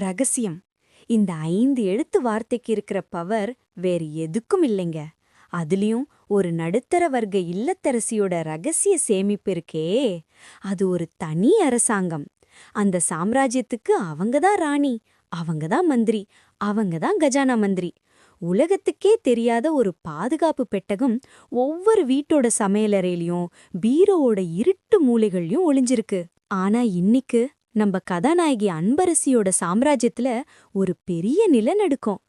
ரகசியம். இந்த 5 எழுத்து வார்த்தைக்கு இருக்கிற பவர் வேறு எதுக்கும் இல்லைங்க. அதுலயும் ஒரு நடுத்தர வர்க்க இல்லத்தரசியோட ரகசிய சேமிப்பு இருக்கே, அது ஒரு தனி அரசாங்கம். அந்த சாம்ராஜ்யத்துக்கு அவங்கதான் ராணி, அவங்கதான் மந்திரி, அவங்கதான் கஜானா மந்திரி. உலகத்துக்கே தெரியாத ஒரு பாதுகாப்பு பெட்டகம் ஒவ்வொரு வீட்டோட சமையலறையிலயும் பீரோவோட இருட்டு மூலைகள்லயும் ஒளிஞ்சிருக்கு. ஆனா இன்னிக்கு நம்ம கதாநாயகி அன்பரசியோட சாம்ராஜ்யத்துல ஒரு பெரிய நிலநடுக்கம்.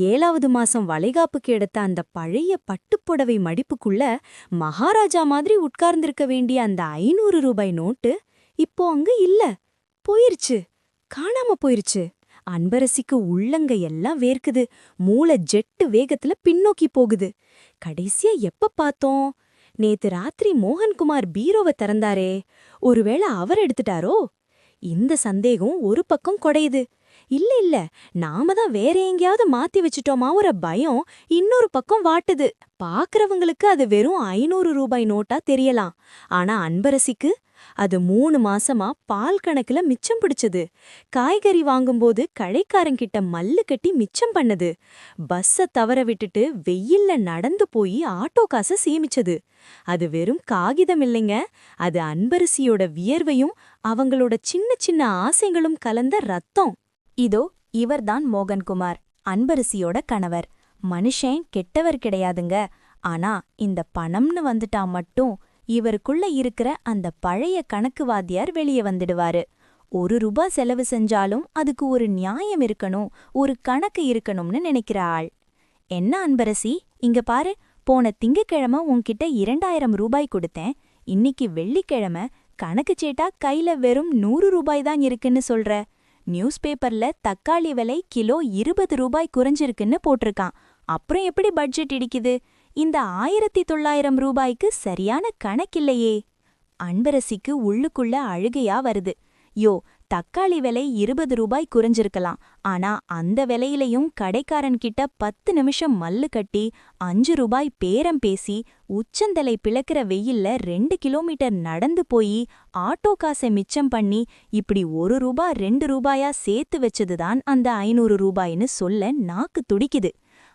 7வது மாசம் வளைகாப்புக்கு எடுத்த அந்த பழைய பட்டுப்புடவை மடிப்புக்குள்ள மகாராஜா மாதிரி உட்கார்ந்திருக்க வேண்டிய அந்த 500 ரூபாய் நோட்டு இப்போ அங்க இல்ல, போயிருச்சு, காணாம போயிருச்சு. அன்பரசிக்கு உள்ளங்க எல்லாம் வேர்க்குது, மூளை ஜெட்டு வேகத்துல பின்னோக்கி போகுது. கடைசியா எப்ப பார்த்தோம்? நேத்து ராத்திரி மோகன்குமார் பீரோவை திறந்தாரே, ஒருவேளை அவர் எடுத்துட்டாரோ? இந்த சந்தேகம் ஒரு பக்கம் கொடையுது. இல்ல இல்ல, நாம தான் வேற எங்கேயாவது மாத்தி வச்சிட்டோமா ஒரு பயம் இன்னொரு பக்கம் வாட்டுது. பாக்குறவங்களுக்கு அது வெறும் 500 ரூபாய் நோட்டா தெரியலாம். ஆனா அன்பரசிக்கு அது 3 மாசமா பால் கணக்குல மிச்சம் பிடிச்சது. காய்கறி வாங்கும்போது கடைக்காரங்கிட்ட மல்லு கட்டி மிச்சம் பண்ணது. பஸ்ஸ தவற விட்டுட்டு வெயில்ல நடந்து போய் ஆட்டோ காசை சேமிச்சது. அது வெறும் காகிதம் இல்லைங்க, அது அன்பரசியோட வியர்வையும் அவங்களோட சின்ன சின்ன ஆசைகளும் கலந்த ரத்தம். இதோ இவர்தான் மோகன்குமார், அன்பரசியோட கணவர். மனுஷன் கெட்டவர் கிடையாதுங்க. ஆனா இந்த பணம்னு வந்துட்டா மட்டும் இவருக்குள்ள இருக்கிற அந்த பழைய கணக்கு வாத்தியார் வெளியே வந்துடுவாரு. 1 ரூபா செலவு செஞ்சாலும் அதுக்கு ஒரு நியாயம் இருக்கணும், ஒரு கணக்கு இருக்கணும்னு நினைக்கிற ஆள். என்ன அன்பரசி, இங்க பாரு, போன திங்கக்கிழமை உன்கிட்ட 2000 ரூபாய் கொடுத்தேன். இன்னைக்கு வெள்ளிக்கிழமை கணக்கு சேட்டா கையில வெறும் 100 ரூபாய் தான் இருக்குன்னு சொல்ற. நியூஸ் பேப்பர்ல தக்காளி விலை கிலோ 20 ரூபாய் குறைஞ்சிருக்குன்னு போட்டிருக்கான். அப்புறம் எப்படி பட்ஜெட் இடிக்குது? இந்த 1900 ரூபாய்க்கு சரியான கணக்கில்லையே. அன்பரசிக்கு உள்ளுக்குள்ள அழுகையா வருது. யோ, தக்காளி விலை 20 ரூபாய் குறைஞ்சிருக்கலாம், ஆனா அந்த விலையிலையும் கடைக்காரன்கிட்ட 10 நிமிஷம் மல்லு கட்டி 5 ரூபாய் பேரம் பேசி உச்சந்தலை பிளக்கிற வெயில்ல 2 கிலோமீட்டர் நடந்து போய் ஆட்டோ காசை மிச்சம் பண்ணி இப்படி 1 ரூபா 2 ரூபாயா சேர்த்து வச்சதுதான் அந்த 500 ரூபாய்னு சொல்ல நாக்கு துடிக்குது.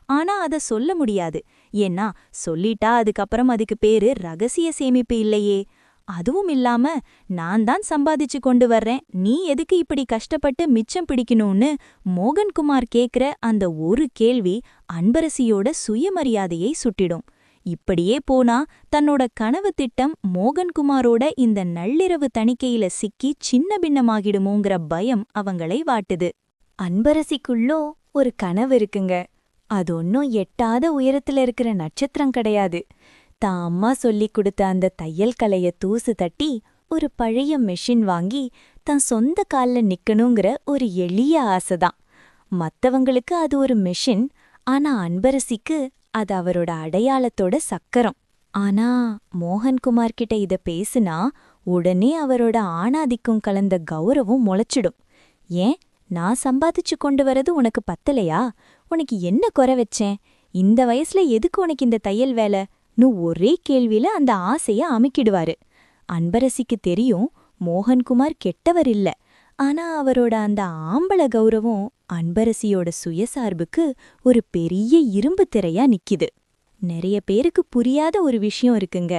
ஆனா அத சொல்ல முடியாது. ஏன்னா சொல்லிட்டா அதுக்கப்புறம் அதுக்கு பேரு ரகசிய சேமிப்பு இல்லையே. அதுவும் இல்லாம நான் தான் சம்பாதிச்சு கொண்டு வர்றேன், நீ எதுக்கு இப்படி கஷ்டப்பட்டு மிச்சம் பிடிக்கணும்னு மோகன்குமார் கேக்குற அந்த ஒரு கேள்வி அன்பரசியோட சுயமரியாதையை சுட்டிடும். இப்படியே போனா தன்னோட கனவு திட்டம் மோகன்குமாரோட இந்த நள்ளிரவு தணிக்கையில சிக்கி சின்ன பின்னமாகிடுமோங்கிற பயம் அவங்களை வாட்டுது. அன்பரசிக்குள்ளோ ஒரு கனவு இருக்குங்க. அது ஒன்னும் எட்டாத உயரத்துல இருக்கிற நட்சத்திரம் கிடையாது. தான் அம்மா சொல்லி கொடுத்த அந்த தையல் கலைய தூசு தட்டி ஒரு பழைய மெஷின் வாங்கி தான் சொந்த கால்ல நிக்கணுங்கிற ஒரு எளிய ஆசைதான். மத்தவங்களுக்கு அது ஒரு மெஷின், ஆனா அன்பரசிக்கு அது அவரோட அடையாளத்தோட சக்கரம். ஆனா மோகன்குமார் கிட்ட இத பேசுனா உடனே அவரோட ஆணாதிக்கம் கலந்த கௌரவம் முளைச்சிடும். ஏன், நான் சம்பாதிச்சு கொண்டு வரது உனக்கு பத்தலையா? உனக்கு என்ன குறை வச்சேன்? இந்த வயசுல எதுக்கு உனக்கு இந்த தையல் வேலை? ஒரே கேள்வியில அந்த ஆசைய அமுக்கிடுவாரு. அன்பரசிக்கு தெரியும் மோகன்குமார் கெட்டவர் இல்ல, ஆனா அவரோட அந்த ஆம்பள கௌரவம் அன்பரசியோட சுயசார்புக்கு ஒரு பெரிய இரும்பு திரையா நிக்குது. நிறைய பேருக்கு புரியாத ஒரு விஷயம் இருக்குங்க.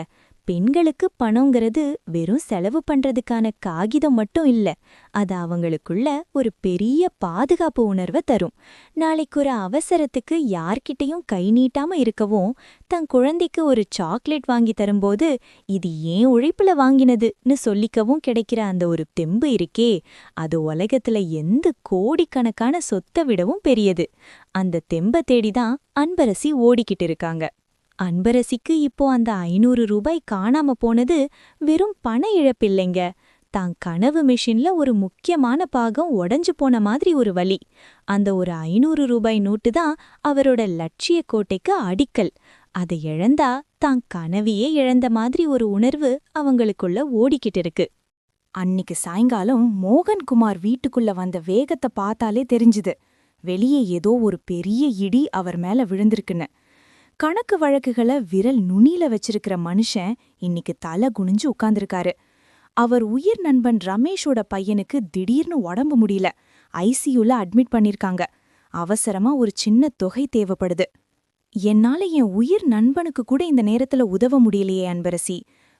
பெண்களுக்கு பணங்கிறது வெறும் செலவு பண்றதுக்கான காகிதம் மட்டும் இல்ல, அது அவங்களுக்குள்ள ஒரு பெரிய பாதுகாப்பு உணர்வை தரும். நாளைக்கு ஒரு அவசரத்துக்கு யார்கிட்டையும் கை நீட்டாம இருக்கவும், தன் குழந்தைக்கு ஒரு சாக்லேட் வாங்கி தரும்போது இது ஏன் உழைப்புல வாங்கினதுன்னு சொல்லிக்கவும் கிடைக்கிற அந்த ஒரு தெம்பு இருக்கே, அது உலகத்துல எந்த கோடிக்கணக்கான சொத்தை விடவும் பெரியது. அந்த தெம்ப தேடிதான் அன்பரசி ஓடிக்கிட்டு இருக்காங்க. அன்பரசிக்கு இப்போ அந்த 500 ரூபாய் காணாம போனது வெறும் பண இழப்பில்லைங்க, தான் கனவு மிஷின்ல ஒரு முக்கியமான பாகம் உடைஞ்சு போன மாதிரி ஒரு வலி. அந்த ஒரு 500 ரூபாய் நோட்டு தான் அவரோட லட்சிய கோட்டைக்கு அடிக்கல். அதை இழந்தா தான் கனவையே இழந்த மாதிரி ஒரு உணர்வு அவங்களுக்குள்ள ஓடிக்கிட்டு இருக்கு. அன்னிக்கு சாயங்காலம் மோகன்குமார் வீட்டுக்குள்ள வந்த வேகத்தை பார்த்தாலே தெரிஞ்சுது, வெளியே ஏதோ ஒரு பெரிய இடி அவர் மேல விழுந்திருக்குன்னு. கணக்கு வழக்குகளை விரல் நுனியில வச்சிருக்கிற மனுஷன் இன்னைக்கு தலை குனிஞ்சு உட்கார்ந்திருக்காரு. அவர் உயிர் நண்பன் ரமேஷோட பையனுக்கு திடீர்னு உடம்பு முடியல. ஐசியூல அட்மிட் பண்ணிருக்காங்க. அவசரமா ஒரு சின்ன தொகை தேவைப்படுது. என்னால என் உயிர் நண்பனுக்கு கூட இந்த நேரத்துல உதவ முடியலையே அன்பரசி.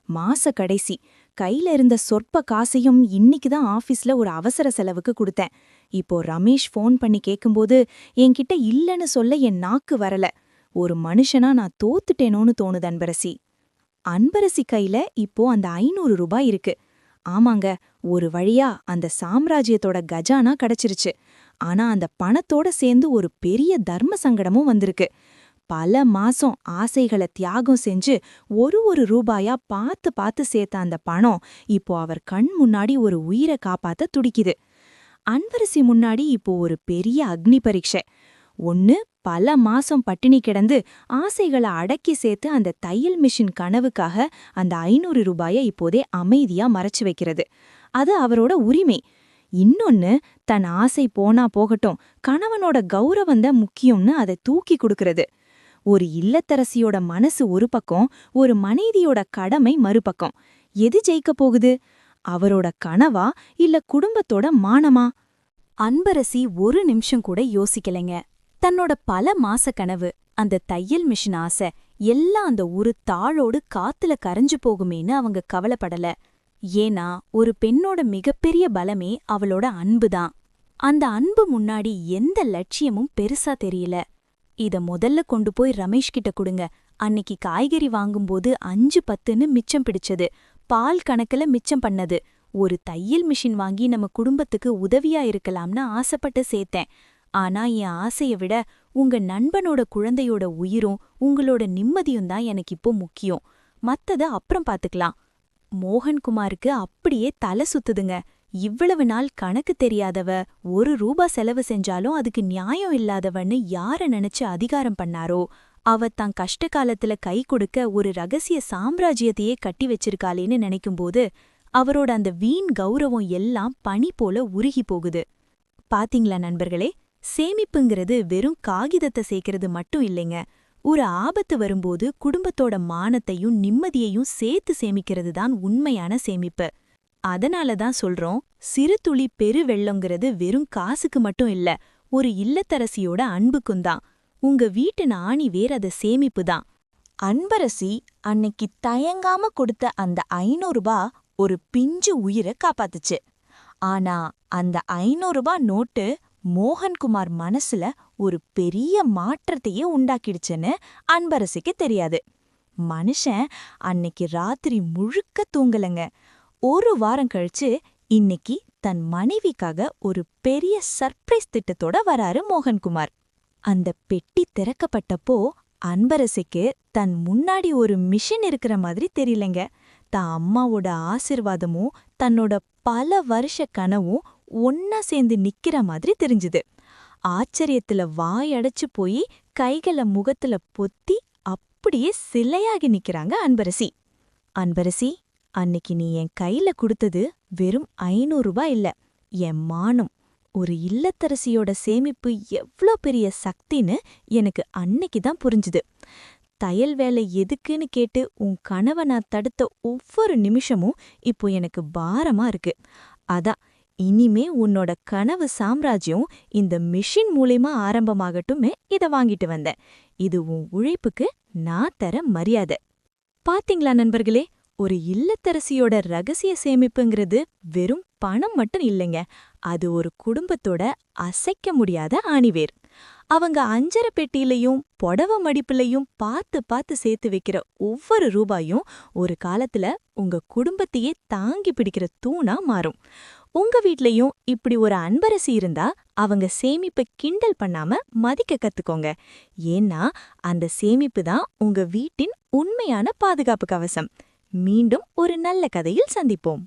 மாச கடைசி, கையில இருந்த சொற்ப காசையும் இன்னைக்கு தான் ஆபீஸ்ல ஒரு அவசர செலவுக்கு கொடுத்தேன். இப்போ ரமேஷ் ஃபோன் பண்ணி கேக்கும்போது என்கிட்ட இல்லன்னு சொல்ல என் நாக்கு வரல. ஒரு மனுஷனா நான் தோத்துட்டேனோன்னு தோணுது அன்பரசி. அன்பரசி கையில இப்போ அந்த 500 ரூபாய் இருக்கு. ஆமாங்க, ஒரு வழியா அந்த சாம்ராஜ்யத்தோட கஜானா கிடைச்சிருச்சு. ஆனா அந்த பணத்தோட சேர்ந்து ஒரு பெரிய தர்ம சங்கடமும் வந்திருக்கு. பல மாசம் ஆசைகளை தியாகம் செஞ்சு ஒரு ரூபாயா பார்த்து பார்த்து சேர்த்த அந்த பணம் இப்போ அவர் கண் முன்னாடி ஒரு உயிரை காப்பாத்த துடிக்குது. அன்பரசி முன்னாடி இப்போ ஒரு பெரிய அக்னி பரீட்சை. ஒன்னு, பல மாசம் பட்டினி கிடந்து ஆசைகளை அடக்கி சேர்த்து அந்த தையல் மிஷின் கனவுக்காக அந்த 500 ரூபாயை இப்போதே அமைதியா மறைச்சு வைக்கிறது. அது அவரோட உரிமை. இன்னொன்னு, தன் ஆசை போனா போகட்டும், கணவனோட கௌரவந்தான் முக்கியம்னு அதை தூக்கி கொடுக்கறது. ஒரு இல்லத்தரசியோட மனசு ஒரு பக்கம், ஒரு மனைவியோட கடமை மறுபக்கம். எது ஜெயிக்க போகுது? அவரோட கனவா இல்ல குடும்பத்தோட மானமா? அன்பரசி ஒரு நிமிஷம் கூட யோசிக்கலைங்க. தன்னோட பல மாச கனவு, அந்த தையல் மிஷின் ஆசை எல்லாம் அந்த ஒரு தாளோடு காத்துல கரைஞ்சு போகுமேன்னு அவங்க கவலைப்படல. ஏன்னா ஒரு பெண்ணோட மிகப்பெரிய பலமே அவளோட அன்புதான். அந்த அன்பு முன்னாடி எந்த லட்சியமும் பெருசா தெரியல. இத முதல்ல கொண்டு போய் ரமேஷ் கிட்ட கொடுங்க. அன்னிக்கு காய்கறி வாங்கும்போது 5-10ன்னு மிச்சம் பிடிச்சது, பால் கணக்குல மிச்சம் பண்ணது, ஒரு தையல் மிஷின் வாங்கி நம்ம குடும்பத்துக்கு உதவியா இருக்கலாம்னு ஆசைப்பட்டு சேர்த்தேன். ஆனா என் ஆசைய விட உங்க நண்பனோட குழந்தையோட உயிரும் உங்களோட நிம்மதியும் தான் எனக்கு இப்போ முக்கியம். மத்தத அப்புறம் பாத்துக்கலாம். மோகன்குமாருக்கு அப்படியே தலை சுத்துதுங்க. இவ்வளவு நாள் கணக்கு தெரியாதவ, 1 ரூபா செலவு செஞ்சாலும் அதுக்கு நியாயம் இல்லாதவன்னு யார நினைச்சு அதிகாரம் பண்ணாரோ, அவ தான் கஷ்ட காலத்துல கை கொடுக்க ஒரு ரகசிய சாம்ராஜ்யத்தையே கட்டி வச்சிருக்காளேன்னு நினைக்கும்போது அவரோட அந்த வீண் கௌரவம் எல்லாம் பனி போல உருகி போகுது. பாத்தீங்களா நண்பர்களே, சேமிப்புங்கிறது வெறும் காகிதத்தை சேர்க்கறது மட்டும் இல்லைங்க. ஒரு ஆபத்து வரும்போது குடும்பத்தோட மானத்தையும் நிம்மதியையும் சேர்த்து சேமிக்கிறது தான் உண்மையான சேமிப்பு. அதனால தான் சொல்றோம், சிறு துளி பெரு வெள்ளங்கிறது வெறும் காசுக்கு மட்டும் இல்ல, ஒரு இல்லத்தரசியோட அன்புக்கும்தான். உங்க வீட்டு ஆணி வேர் அத சேமிப்பு தான். அன்பரசி அன்னைக்கு தயங்காம கொடுத்த அந்த 500 ரூபாய் ஒரு பிஞ்சு உயிரை காப்பாத்துச்சு. ஆனா அந்த 500 ரூபாய் நோட்டு மோகன்குமார் மனசுல ஒரு பெரிய மாற்றத்தையே உண்டாக்கிடுச்சுன்னு அன்பரசிக்கு தெரியாது. மனுஷன் அன்னைக்கு ராத்திரி முழுக்க தூங்கலங்க. ஒரு வாரம் கழிச்சு இன்னைக்கு தன் மனைவிக்காக ஒரு பெரிய சர்ப்ரைஸ் திட்டத்தோட வராரு மோகன்குமார். அந்த பெட்டி திறக்கப்பட்டப்போ அன்பரசிக்கு தன் முன்னாடி ஒரு மிஷின் இருக்கிற மாதிரி தெரியலங்க. தான் அம்மாவோட ஆசிர்வாதமும் தன்னோட பல வருஷ கனவும் ஒன்னா சேர்ந்து நிக்கிற மாதிரி தெரிஞ்சுது. ஆச்சரியத்துல வாயடைச்சு போய் கைகளை முகத்துல பொத்தி அப்படியே சிலையாகி நிக்கிறாங்க அன்பரசி. அன்பரசி, அன்னைக்கு நீ என் கையில கொடுத்தது வெறும் 500 ரூபாய் இல்ல, என் மானம். ஒரு இல்லத்தரசியோட சேமிப்பு எவ்ளோ பெரிய சக்தின்னு எனக்கு அன்னைக்கு தான் புரிஞ்சுது. தையல் வேலை எதுக்குன்னு கேட்டு உன் கனவை நான் தடுத்த ஒவ்வொரு நிமிஷமும் இப்போ எனக்கு பாரமா இருக்கு. அதான் இனிமே உன்னோட கனவு சாம்ராஜ்யம் இந்த மிஷின் மூலமா ஆரம்பமாகட்டுமே இத வாங்கிட்டு வந்தேன். இது உன் உழைப்புக்கு நான் தர மரியாதை. பாத்தீங்களா நண்பர்களே, ஒரு இல்லத்தரசியோட ரகசிய சேமிப்புங்கிறது வெறும் பணம் மட்டும் இல்லைங்க, அது ஒரு குடும்பத்தோட அசைக்க முடியாத ஆணிவேர். அவங்க அஞ்சரை பெட்டியிலையும் புடவ மடிப்புலையும் பார்த்து பார்த்து சேர்த்து வைக்கிற ஒவ்வொரு ரூபாயும் ஒரு காலத்துல உங்க குடும்பத்தையே தாங்கி பிடிக்கிற தூணா மாறும். உங்க வீட்லயும் இப்படி ஒரு அன்பரசி இருந்தா அவங்க சேமிப்பை கிண்டல் பண்ணாம மதிக்க கத்துக்கோங்க. ஏன்னா அந்த சேமிப்பு தான் உங்க வீட்டின் உண்மையான பாதுகாப்பு கவசம். மீண்டும் ஒரு நல்ல கதையில் சந்திப்போம்.